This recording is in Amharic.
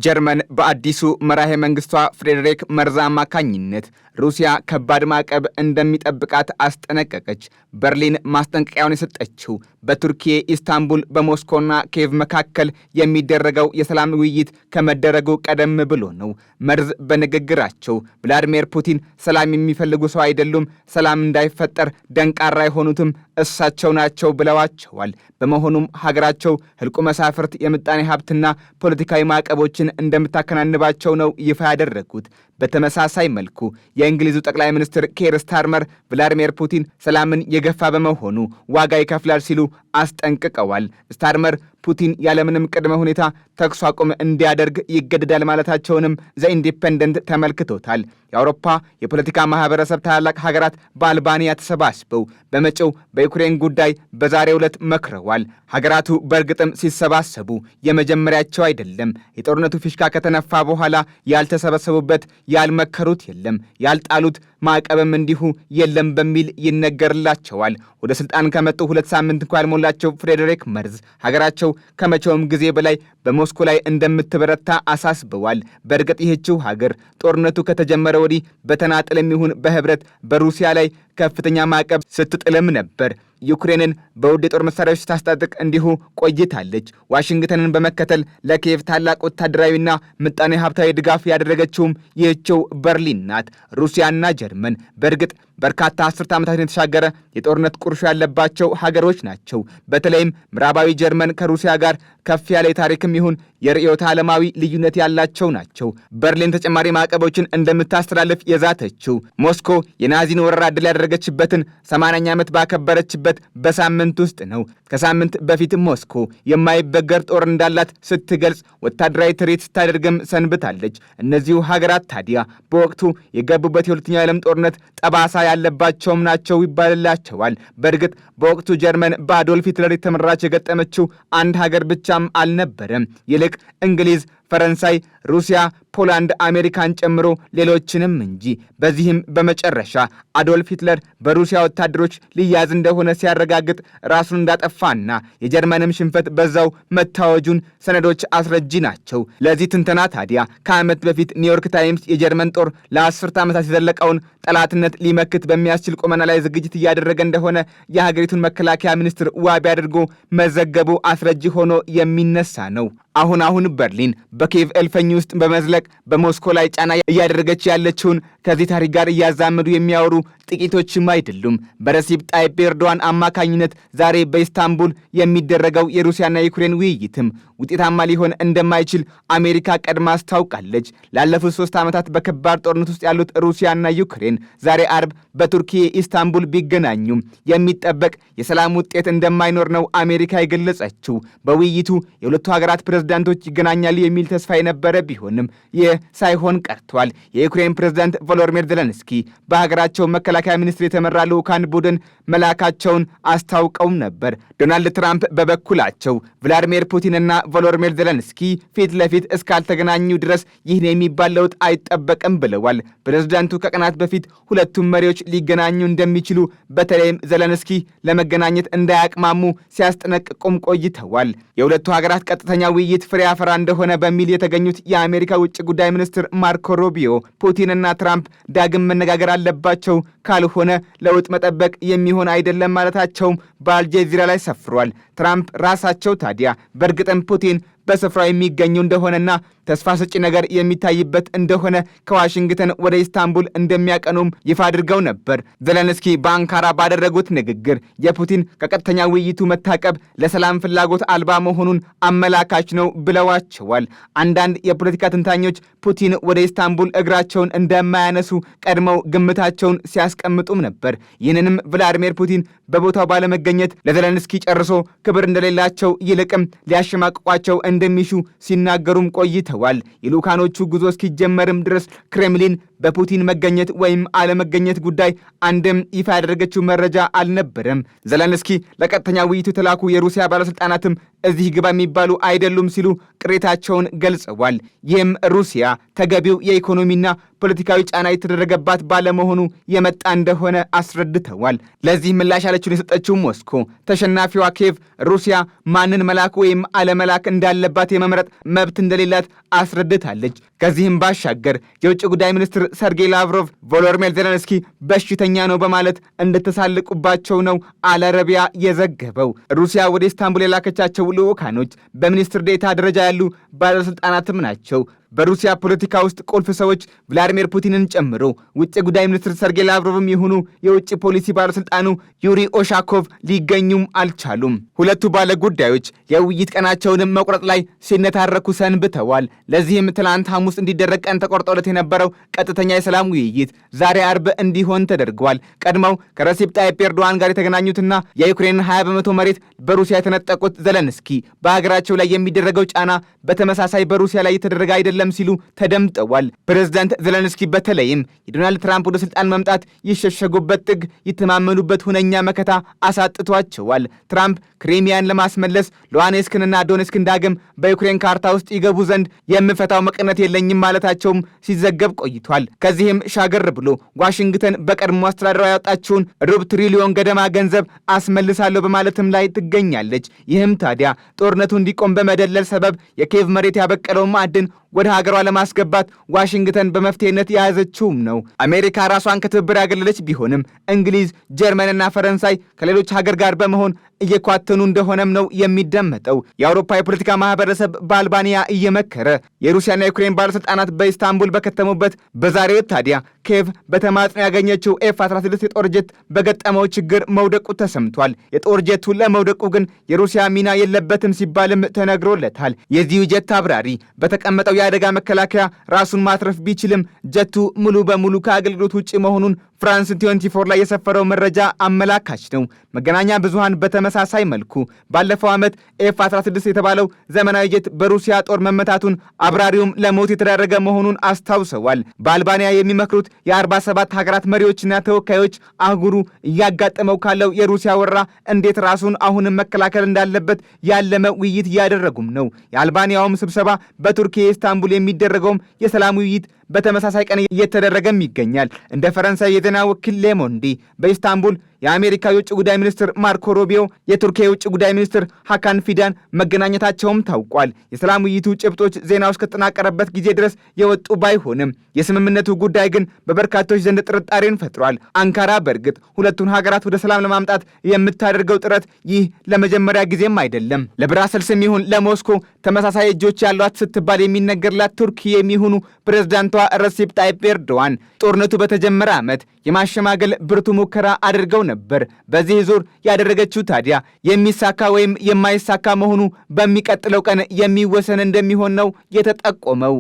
ጀርመን በአዲሱ መራሄ መንግስቷ ፍሬድሪክ መርዝ አማካኝነት ሩሲያ ከባድ ማዕቀብ እንደሚጠብቃት አስጠነቀቀች። በርሊን ማስጠንቀቂያውን የሰጠችው በቱርኪዬ ኢስታንቡል በሞስኮና ኪየቭ መካከል የሚደረገው የሰላም ውይይት ከመደረጉ ቀደም ብሎ ነው። መርዝ በንግግራቸው ቭላዲሚር ፑቲን ሰላም የሚፈልጉ ሰው አይደሉም፣ ሰላም እንዳይፈጠር ደንቃራ የሆኑትም እሳቸው ናቸው ብለዋቸዋል። በመሆኑም ሀገራቸው ህልቁ መሳፍርት የምጣኔ ሀብትና ፖለቲካዊ ማዕቀቦችን እንደምታከናንባቸው ነው ይፋ ያደረጉት። በተመሳሳይ መልኩ የእንግሊዙ ጠቅላይ ሚኒስትር ኬር ስታርመር ቭላዲሚር ፑቲን ሰላምን የገፋ በመሆኑ ዋጋ ይከፍላል ሲሉ አስጠንቅቀዋል። ስታርመር ፑቲን ያለምንም ቅድመ ሁኔታ ተኩስ አቁም እንዲያደርግ ይገደዳል ማለታቸውንም ዘኢንዲፔንደንት ተመልክቶታል። የአውሮፓ የፖለቲካ ማህበረሰብ ታላላቅ ሀገራት በአልባንያ ተሰባስበው በመጪው በዩክሬን ጉዳይ በዛሬው ዕለት መክረዋል። ሀገራቱ በእርግጥም ሲሰባሰቡ የመጀመሪያቸው አይደለም። የጦርነቱ ፊሽካ ከተነፋ በኋላ ያልተሰበሰቡበት ያልመከሩት የለም፣ ያልጣሉት ማዕቀብም እንዲሁ የለም በሚል ይነገርላቸዋል። ወደ ስልጣን ከመጡ 2 ሳምንት እንኳን ያልሞላቸው ፍሬድሪክ መርዝ ሀገራቸው ከመቼውም ጊዜ በላይ በሞስኮ ላይ እንደምትበረታ አሳስበዋል። በእርግጥ ይህችው ሀገር ጦርነቱ ከተጀመረ ወዲህ በተናጥልም ይሁን በህብረት በሩሲያ ላይ ከፍተኛ ማዕቀብ ስትጥልም ነበር። ዩክሬንን በውድ የጦር መሳሪያዎች ስታስታጥቅ እንዲሁ ቆይታለች። ዋሽንግተንን በመከተል ለኪየቭ ታላቅ ወታደራዊና ምጣኔ ሀብታዊ ድጋፍ ያደረገችውም ይህችው በርሊን ናት። ሩሲያና ጀርመን በእርግጥ በርካታ 10 ዓመታትን የተሻገረ የጦርነት ቁርሾ ያለባቸው ሀገሮች ናቸው። በተለይም ምዕራባዊ ጀርመን ከሩሲያ ጋር ከፍ ያለ የታሪክም ይሁን የርዕዮተ ዓለማዊ ልዩነት ያላቸው ናቸው። በርሊን ተጨማሪ ማዕቀቦችን እንደምታስተላልፍ የዛተችው ሞስኮ የናዚን ወረራ ድል ያደረገችበትን 80ኛ ዓመት ባከበረችበት በሳምንት ውስጥ ነው። ከሳምንት በፊት ሞስኮ የማይበገር ጦር እንዳላት ስትገልጽ ወታደራዊ ትርኢት ስታደርግም ሰንብታለች። እነዚሁ ሀገራት ታዲያ በወቅቱ የገቡበት የሁለተኛው የዓለም ጦርነት ጠባሳ ያለባቸውም ናቸው ይባልላቸዋል። በእርግጥ በወቅቱ ጀርመን በአዶልፍ ሂትለር የተመራች የገጠመችው አንድ ሀገር ብቻም አልነበረም። ይልቅ እንግሊዝ፣ ፈረንሳይ፣ ሩሲያ፣ ፖላንድ፣ አሜሪካን ጨምሮ ሌሎችንም እንጂ። በዚህም በመጨረሻ አዶልፍ ሂትለር በሩሲያ ወታደሮች ሊያዝ እንደሆነ ሲያረጋግጥ ራሱን እንዳጠፋና የጀርመንም ሽንፈት በዛው መታወጁን ሰነዶች አስረጂ ናቸው። ለዚህ ትንተና ታዲያ ከዓመት በፊት ኒውዮርክ ታይምስ የጀርመን ጦር ለ10 ዓመታት የዘለቀውን ጠላትነት ሊመክት በሚያስችል ቁመና ላይ ዝግጅት እያደረገ እንደሆነ የሀገሪቱን መከላከያ ሚኒስትር ዋቢ አድርጎ መዘገቡ አስረጂ ሆኖ የሚነሳ ነው። አሁን በርሊን በኪየቭ እልፍኝ ውስጥ በመዝለቅ በሞስኮ ላይ ጫና እያደረገች ያለችውን ከዚህ ታሪክ ጋር እያዛመዱ የሚያወሩ ጥቂቶችም አይደሉም። በረሲብ ጣይብ ኤርዶዋን አማካኝነት ዛሬ በኢስታንቡል የሚደረገው የሩሲያና የዩክሬን ውይይትም ውጤታማ ሊሆን እንደማይችል አሜሪካ ቀድማ አስታውቃለች። ላለፉት 3 ዓመታት በከባድ ጦርነት ውስጥ ያሉት ሩሲያና ዩክሬን ዛሬ አርብ በቱርኪዬ ኢስታንቡል ቢገናኙም የሚጠበቅ የሰላም ውጤት እንደማይኖር ነው አሜሪካ የገለጸችው። በውይይቱ የሁለቱ ሀገራት ፕሬዝዳንቶች ይገናኛሉ የሚል ተስፋ የነበረ ቢሆንም ይህ ሳይሆን ቀርቷል። የዩክሬን ፕሬዝዳንት ቮሎዲሚር ዜሌንስኪ በሀገራቸው መከላከያ ሚኒስትር የተመራ ልዑካን ቡድን መላካቸውን አስታውቀውም ነበር። ዶናልድ ትራምፕ በበኩላቸው ቭላዲሚር ፑቲንና ቮሎዲሚር ዜሌንስኪ ፊት ለፊት እስካልተገናኙ ድረስ ይህን የሚባል ለውጥ አይጠበቅም ብለዋል። ፕሬዝዳንቱ ከቀናት በፊት ሁለቱም መሪዎች ሊገናኙ እንደሚችሉ በተለይም ዜሌንስኪ ለመገናኘት እንዳያቅማሙ ሲያስጠነቅቁም ቆይተዋል። የሁለቱ ሀገራት ቀጥተኛ ውይይት ፍሬ አፈራ እንደሆነ በሚል የተገኙት የአሜሪካ ውጭ ጉዳይ ሚኒስትር ማርኮ ሩቢዮ ፑቲንና ትራምፕ ዳግም መነጋገር አለባቸው፣ ካልሆነ ለውጥ መጠበቅ የሚሆን አይደለም ማለታቸውም በአልጀዚራ ላይ ሰፍሯል። ትራምፕ ራሳቸው ታዲያ በእርግጥም ፑቲን በስፍራው የሚገኙ እንደሆነና ተስፋ ሰጪ ነገር የሚታይበት እንደሆነ ከዋሽንግተን ወደ ኢስታንቡል እንደሚያቀኑም ይፋ አድርገው ነበር። ዜሌንስኪ በአንካራ ባደረጉት ንግግር የፑቲን ከቀጥተኛ ውይይቱ መታቀብ ለሰላም ፍላጎት አልባ መሆኑን አመላካች ነው ብለዋቸዋል። አንዳንድ የፖለቲካ ትንታኞች ፑቲን ወደ ኢስታንቡል እግራቸውን እንደማያነሱ ቀድመው ግምታቸውን ሲያስቀምጡም ነበር። ይህንንም ቭላዲሚር ፑቲን በቦታው ባለመገኘት ለዜሌንስኪ ጨርሶ ክብር እንደሌላቸው ይልቅም ሊያሸማቅቋቸው እንደሚሹ ሲናገሩም ቆይተዋል። የልኡካኖቹ ጉዞ እስኪጀመርም ድረስ ክሬምሊን በፑቲን መገኘት ወይም አለመገኘት ጉዳይ አንድም ይፋ ያደረገችው መረጃ አልነበረም። ዘለንስኪ ለቀጥተኛ ውይይቱ የተላኩ የሩሲያ ባለስልጣናትም እዚህ ግባ የሚባሉ አይደሉም ሲሉ ቅሬታቸውን ገልጸዋል። ይህም ሩሲያ ተገቢው የኢኮኖሚና ፖለቲካዊ ጫና የተደረገባት ባለመሆኑ የመጣ እንደሆነ አስረድተዋል። ለዚህ ምላሽ ያለችውን የሰጠችው ሞስኮ ተሸናፊዋ ኪየቭ ሩሲያ ማንን መላክ ወይም አለመላክ እንዳለባት የመምረጥ መብት እንደሌላት አስረድታለች። ከዚህም ባሻገር የውጭ ጉዳይ ሚኒስትር ሰርጌይ ላቭሮቭ ቮሎዲሚር ዜሌንስኪ በሽተኛ ነው በማለት እንደተሳለቁባቸው ነው አልአረቢያ የዘገበው። ሩሲያ ወደ ኢስታንቡል የላከቻቸው ልዑካኖች በሚኒስትር ዴታ ደረጃ ያሉ ባለስልጣናትም ናቸው። በሩሲያ ፖለቲካ ውስጥ ቁልፍ ሰዎች ቭላዲሚር ፑቲንን ጨምሮ ውጭ ጉዳይ ሚኒስትር ሰርጌይ ላቭሮቭም ይሁኑ የውጭ ፖሊሲ ባለስልጣኑ ዩሪ ኡሻኮቭ ሊገኙም አልቻሉም። ሁለቱ ባለ ጉዳዮች የውይይት ቀናቸውንም መቁረጥ ላይ ሲነታረኩ ሰንብተዋል። ለዚህም ትላንት ሐሙስ እንዲደረግ ቀን ተቆርጦለት የነበረው ቀጥተኛ የሰላም ውይይት ዛሬ አርብ እንዲሆን ተደርጓል። ቀድመው ከረሲፕ ጣይፕ ኤርዶዋን ጋር የተገናኙትና የዩክሬንን 20 በመቶ መሬት በሩሲያ የተነጠቁት ዘለንስኪ በሀገራቸው ላይ የሚደረገው ጫና በተመሳሳይ በሩሲያ ላይ የተደረገ አይደለም ሲሉ ተደምጠዋል። ፕሬዝዳንት ዘለንስኪ በተለይም የዶናልድ ትራምፕ ወደ ስልጣን መምጣት ይሸሸጉበት ጥግ ይተማመኑበት ሁነኛ መከታ አሳጥቷቸዋል። ትራምፕ ክሪሚያን ለማስመለስ ሉሃንስክንና ዶኔስክን ዳግም በዩክሬን ካርታ ውስጥ ይገቡ ዘንድ የምፈታው መቀነት የለኝም ማለታቸውም ሲዘገብ ቆይቷል። ከዚህም ሻገር ብሎ ዋሽንግተን በቀድሞ አስተዳደሯ ያወጣችውን ሩብ ትሪሊዮን ገደማ ገንዘብ አስመልሳለሁ በማለትም ላይ ትገኛለች። ይህም ታዲያ ጦርነቱ እንዲቆም በመደለል ሰበብ የኪየቭ መሬት ያበቀለው ማዕድን ወደ ሀገሯ ለማስገባት ዋሽንግተን በመፍትሄነት የያዘችውም ነው። አሜሪካ ራሷን ከትብብር ያገለለች ቢሆንም እንግሊዝ፣ ጀርመንና ፈረንሳይ ከሌሎች ሀገር ጋር በመሆን እየኳተኑ እንደሆነም ነው የሚደመጠው። የአውሮፓ የፖለቲካ ማህበረሰብ በአልባንያ እየመከረ የሩሲያና የዩክሬን ባለስልጣናት በኢስታንቡል በከተሙበት በዛሬው ታዲያ ኪየቭ በተማጽኖ ያገኘችው ኤፍ-16 የጦር ጀት በገጠመው ችግር መውደቁ ተሰምቷል። የጦር ጀቱ ለመውደቁ ግን የሩሲያ ሚና የለበትም ሲባልም ተነግሮለታል። የዚሁ ጀት አብራሪ በተቀመጠው የአደጋ መከላከያ ራሱን ማትረፍ ቢችልም ጀቱ ሙሉ በሙሉ ከአገልግሎት ውጭ መሆኑን ፍራንስ 24 ላይ የሰፈረው መረጃ አመላካች ነው። መገናኛ ብዙሃን በተመሳሳይ መልኩ ባለፈው ዓመት ኤፍ-16 የተባለው ዘመናዊ ጀት በሩሲያ ጦር መመታቱን አብራሪውም ለሞት የተዳረገ መሆኑን አስታውሰዋል። በአልባንያ የሚመክሩት የ47 ሀገራት መሪዎችና ተወካዮች አህጉሩ እያጋጠመው ካለው የሩሲያ ወረራ እንዴት ራሱን አሁንም መከላከል እንዳለበት ያለመ ውይይት እያደረጉም ነው። የአልባንያውም ስብሰባ በቱርኪ ኢስታንቡል የሚደረገውም የሰላም ውይይት በተመሳሳይ ቀን እየተደረገም ይገኛል። እንደ ፈረንሳይ የዜና ወኪል ሌሞንዲ በኢስታንቡል የአሜሪካ የውጭ ጉዳይ ሚኒስትር ማርኮ ሩቢዮ፣ የቱርክ የውጭ ጉዳይ ሚኒስትር ሀካን ፊዳን መገናኘታቸውም ታውቋል። የሰላም ውይይቱ ጭብጦች ዜናው እስከተጠናቀረበት ጊዜ ድረስ የወጡ ባይሆንም የስምምነቱ ጉዳይ ግን በበርካቶች ዘንድ ጥርጣሬን ፈጥሯል። አንካራ በእርግጥ ሁለቱን ሀገራት ወደ ሰላም ለማምጣት የምታደርገው ጥረት ይህ ለመጀመሪያ ጊዜም አይደለም። ለብራሰልስም ይሁን ለሞስኮ ተመሳሳይ እጆች ያሏት ስትባል የሚነገርላት ቱርክ የሚሆኑ ፕሬዝዳንቷ ረሲፕ ጣይፕ ኤርዶዋን ጦርነቱ በተጀመረ ዓመት የማሸማገል ብርቱ ሙከራ አድርገው ነበር። በዚህ ዙር ያደረገችው ታዲያ የሚሳካ ወይም የማይሳካ መሆኑ በሚቀጥለው ቀን የሚወሰን እንደሚሆን ነው የተጠቆመው።